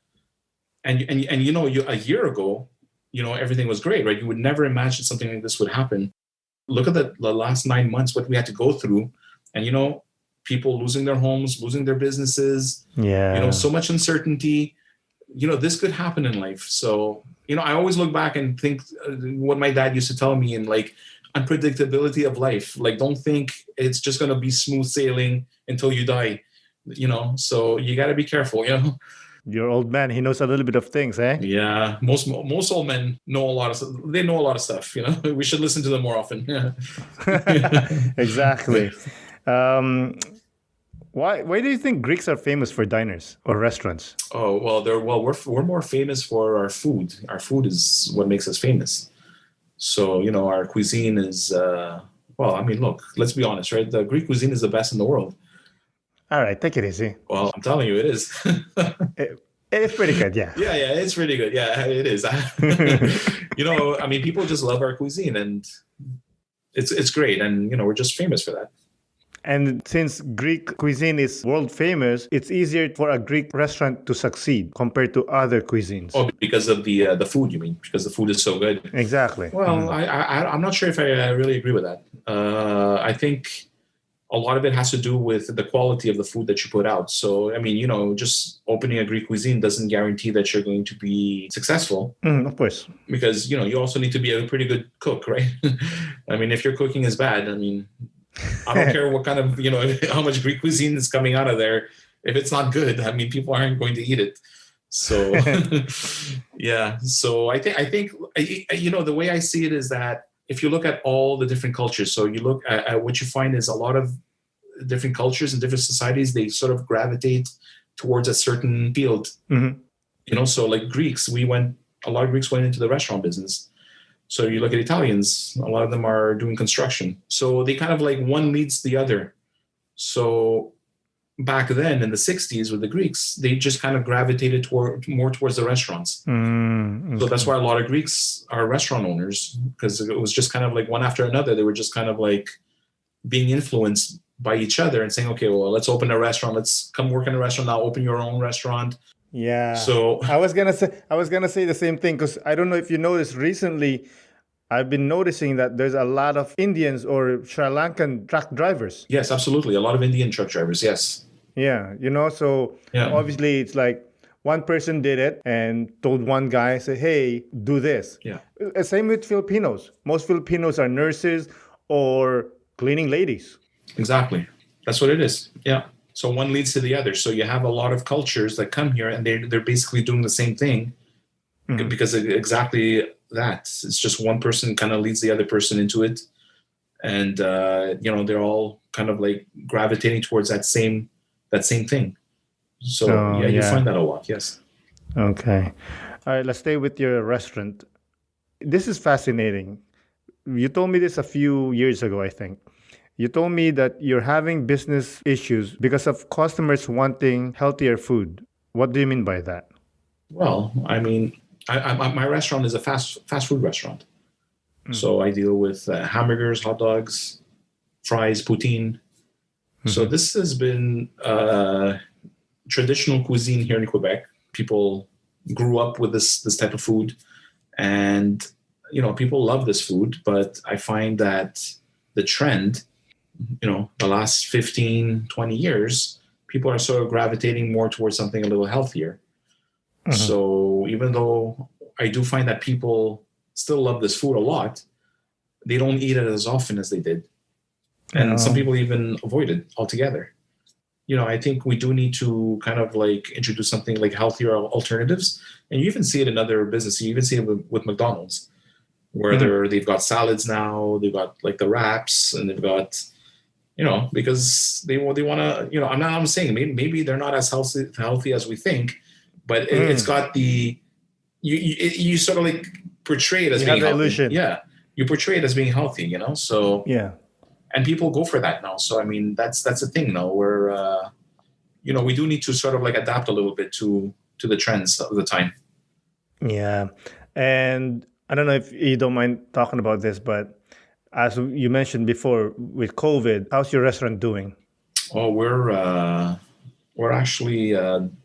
And a year ago, everything was great, right? You would never imagine something like this would happen. Look at the last 9 months, what we had to go through, and people losing their homes, losing their businesses, Yeah. so much uncertainty. This could happen in life. So, I always look back and think what my dad used to tell me, and like unpredictability of life. Like, don't think it's just going to be smooth sailing until you die, so you got to be careful. Your old man, he knows a little bit of things, eh? Yeah, most old men know a lot of. They know a lot of stuff. We should listen to them more often. Yeah. Exactly. Um, why do you think Greeks are famous for diners or restaurants? Oh we're more famous for our food. Our food is what makes us famous. So our cuisine is look, let's be honest, right? The Greek cuisine is the best in the world. All right, take it easy. Well, I'm telling you, it is. It, it's pretty good, yeah. Yeah, it's really good. Yeah, it is. People just love our cuisine, and it's great, and we're just famous for that. And since Greek cuisine is world famous, it's easier for a Greek restaurant to succeed compared to other cuisines. Oh, because of the food, you mean? Because the food is so good. Exactly. Well, I'm not sure if I really agree with that. I think a lot of it has to do with the quality of the food that you put out. So, just opening a Greek cuisine doesn't guarantee that you're going to be successful. Of course. Because, you also need to be a pretty good cook, right? If your cooking is bad, I don't care what kind of, how much Greek cuisine is coming out of there. If it's not good, people aren't going to eat it. So, yeah. So I think, the way I see it is that if you look at all the different cultures, so you look at what you find is a lot of different cultures and different societies, they sort of gravitate towards a certain field. Mm-hmm. So like Greeks, a lot of Greeks went into the restaurant business. So you look at Italians, a lot of them are doing construction. So they kind of like one leads the other. So back then in the 60s with the Greeks, they just kind of gravitated more towards the restaurants. Okay. So that's why a lot of Greeks are restaurant owners, because it was just kind of like one after another. They were just kind of like being influenced by each other and saying, okay, well, let's open a restaurant. Let's come work in a restaurant now. Open your own restaurant. Yeah. So I was gonna say the same thing, because I don't know if you noticed recently, I've been noticing that there's a lot of Indians or Sri Lankan truck drivers. Yes, absolutely. A lot of Indian truck drivers. Yes. Yeah, so obviously it's like one person did it and told one guy, say, hey, do this. Yeah. Same with Filipinos. Most Filipinos are nurses or cleaning ladies. Exactly. That's what it is. Yeah. So one leads to the other. So you have a lot of cultures that come here and they're basically doing the same thing, because exactly that. It's just one person kind of leads the other person into it. And, they're all kind of like gravitating towards that same thing. So you find that a lot. Yes. Okay. All right, let's stay with your restaurant. This is fascinating. You told me this a few years ago, I think. You told me that you're having business issues because of customers wanting healthier food. What do you mean by that? Well, my restaurant is a fast food restaurant. So I deal with hamburgers, hot dogs, fries, poutine. So this has been traditional cuisine here in Quebec. People grew up with this type of food, and people love this food. But I find that the trend, the last 15, 20 years, people are sort of gravitating more towards something a little healthier. So even though I do find that people still love this food a lot, they don't eat it as often as they did. And some people even avoid it altogether. I think we do need to kind of like introduce something like healthier alternatives. And you even see it in other businesses. You even see it with McDonald's, where they've got salads now, they've got like the wraps, and they've got, because they want to, I'm saying maybe they're not as healthy as we think, but it's got you sort of like portray it as being healthy. Illusion. Yeah. You portray it as being healthy, so yeah. And people go for that now. So that's the thing now, where we do need to sort of like adapt a little bit to the trends of the time. Yeah. And I don't know if you don't mind talking about this, but as you mentioned before, with COVID, how's your restaurant doing? Oh, we're actually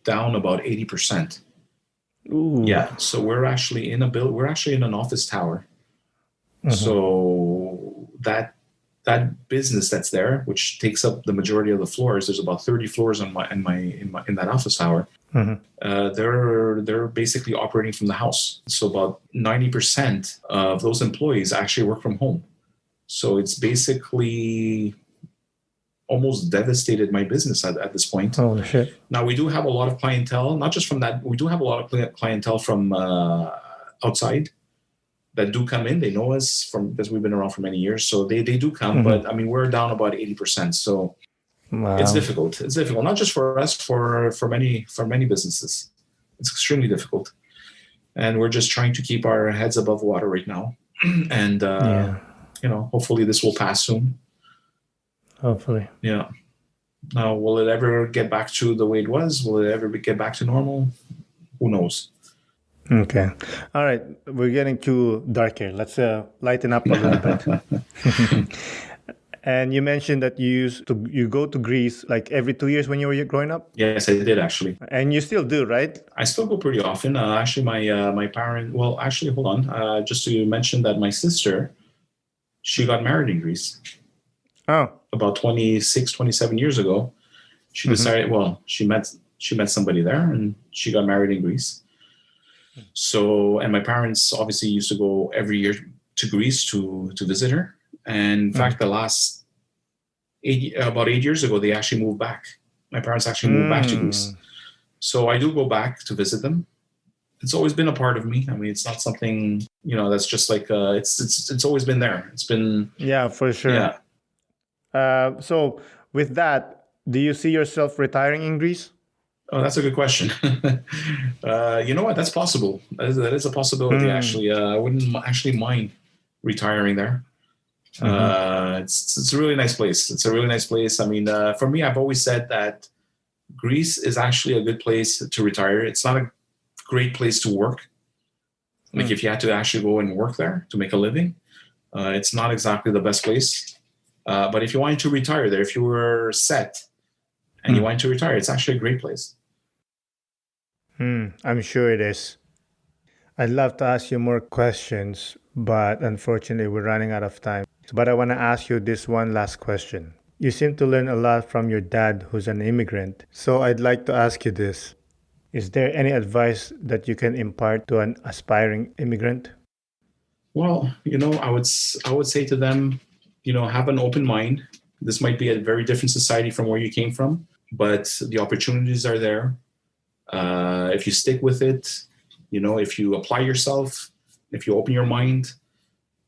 down about 80%. Ooh. Yeah. So we're actually in an office tower. Mm-hmm. So that business that's there, which takes up the majority of the floors, there's about 30 floors in that office tower. Mm-hmm. They're basically operating from the house. So about 90% of those employees actually work from home. So it's basically almost devastated my business at this point. Holy shit. Now we do have a lot of clientele, not just from that. We do have a lot of clientele from outside that do come in. They know us from because we've been around for many years, so they do come. Mm-hmm. But I mean, we're down about 80%. So it's Wow. difficult. It's difficult, not just for us, for many businesses. It's extremely difficult, and we're just trying to keep our heads above water right now. And Yeah. hopefully this will pass soon. Hopefully. Yeah. Now, will it ever get back to the way it was? Will it ever get back to normal? Who knows? Okay. All right. We're getting too dark here. Let's lighten up a little bit. And you mentioned that you go to Greece like every 2 years when you were growing up, Yes, I did actually. and you still do, right? I still go pretty often. Actually, my parent. Well, actually, hold on. Just to mention that my sister, she got married in Greece Oh. about 26, 27 years ago. She decided. Well, she met somebody there, and she got married in Greece. So, and my parents obviously used to go every year to Greece to visit her. And in fact, the last about 8 years ago, they actually moved back. My parents actually moved back to Greece. So I do go back to visit them. It's always been a part of me. I mean, it's not something that's just like it's always been there. It's been Yeah, for sure. yeah. So with that, do you see yourself retiring in Greece? Oh, that's a good question. You know what? That's possible. That is a possibility. Actually, I wouldn't actually mind retiring there. It's a really nice place. It's a really nice place. I mean, for me, I've always said that Greece is actually a good place to retire. It's not a great place to work. Like if you had to actually go and work there to make a living, it's not exactly the best place. But if you wanted to retire there, if you were set and you wanted to retire, it's actually a great place. I'm sure it is. I'd love to ask you more questions, but unfortunately, we're running out of time. But I want to ask you this one last question. You seem to learn a lot from your dad, who's an immigrant. So I'd like to ask you this. Is there any advice that you can impart to an aspiring immigrant? Well, I would say to them, have an open mind. This might be a very different society from where you came from, but the opportunities are there. If you stick with it, if you apply yourself, if you open your mind,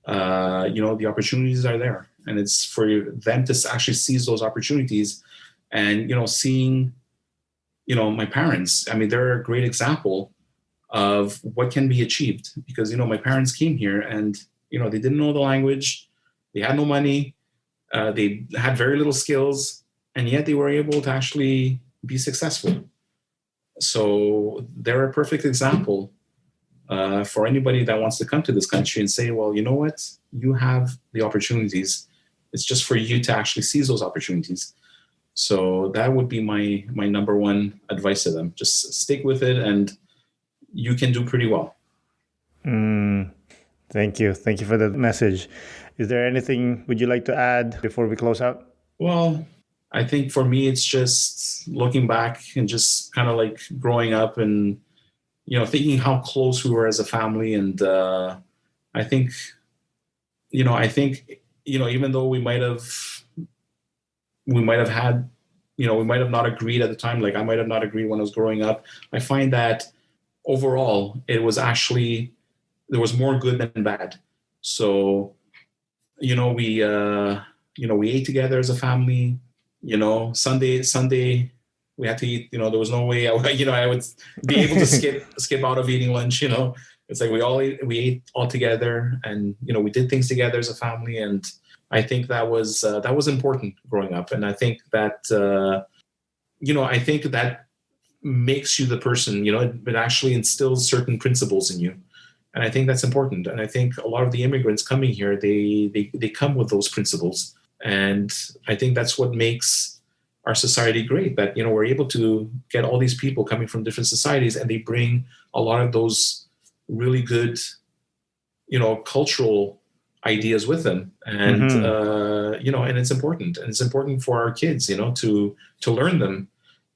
the opportunities are there, and it's for them to actually seize those opportunities. And seeing, my parents. I mean, they're a great example of what can be achieved because my parents came here and they didn't know the language, they had no money, they had very little skills, and yet they were able to actually be successful. So they're a perfect example for anybody that wants to come to this country and say, well, you know what, you have the opportunities. It's just for you to actually seize those opportunities. So that would be my number one advice to them. Just stick with it and you can do pretty well. Thank you. Thank you for the message. Is there anything would you like to add before we close out? Well, I think for me, it's just looking back and just kind of like growing up and, thinking how close we were as a family. And I think, even though we might have had, we might have not agreed at the time, like I might have not agreed when I was growing up. I find that overall, it was actually, there was more good than bad. So, we ate together as a family. Sunday we had to eat. There was no way I would be able to skip out of eating lunch. It's like we ate all together, and we did things together as a family. And I think that was important growing up. And I think that makes you the person. It actually instills certain principles in you. And I think that's important. And I think a lot of the immigrants coming here, they come with those principles. And I think that's what makes our society great, that, we're able to get all these people coming from different societies, and they bring a lot of those really good, cultural ideas with them. And, and it's important. And it's important for our kids, to learn them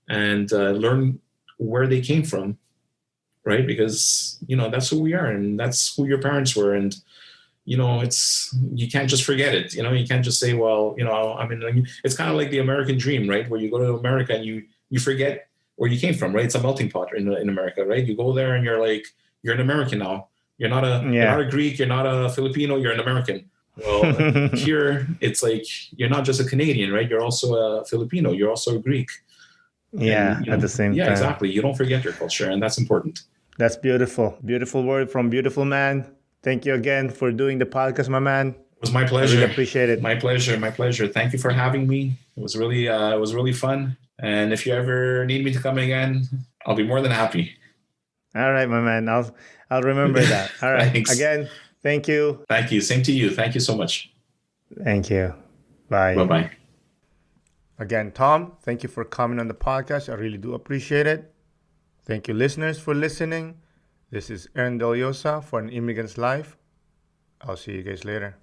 and learn where they came from, right? Because, that's who we are, and that's who your parents were. And, you can't just forget it. You can't just say, well, it's kind of like the American dream, right? Where you go to America and you forget where you came from, right? It's a melting pot in America, right? You go there and you're like, you're an American now. You're not a Greek, you're not a Filipino, you're an American. Well, here it's like, you're not just a Canadian, right? You're also a Filipino, you're also a Greek. Yeah, And, at the same time. Yeah, exactly. You don't forget your culture, and that's important. That's beautiful. Beautiful word from beautiful man. Thank you again for doing the podcast, my man. It was my pleasure. I really appreciate it. My pleasure. Thank you for having me. It was really fun. And if you ever need me to come again, I'll be more than happy. All right, my man. I'll remember that. All right. Thanks. Again, thank you. Thank you. Same to you. Thank you so much. Thank you. Bye. Bye-bye. Again, Tom, thank you for coming on the podcast. I really do appreciate it. Thank you, listeners, for listening. This is Aaron Deliosa for An Immigrant's Life. I'll see you guys later.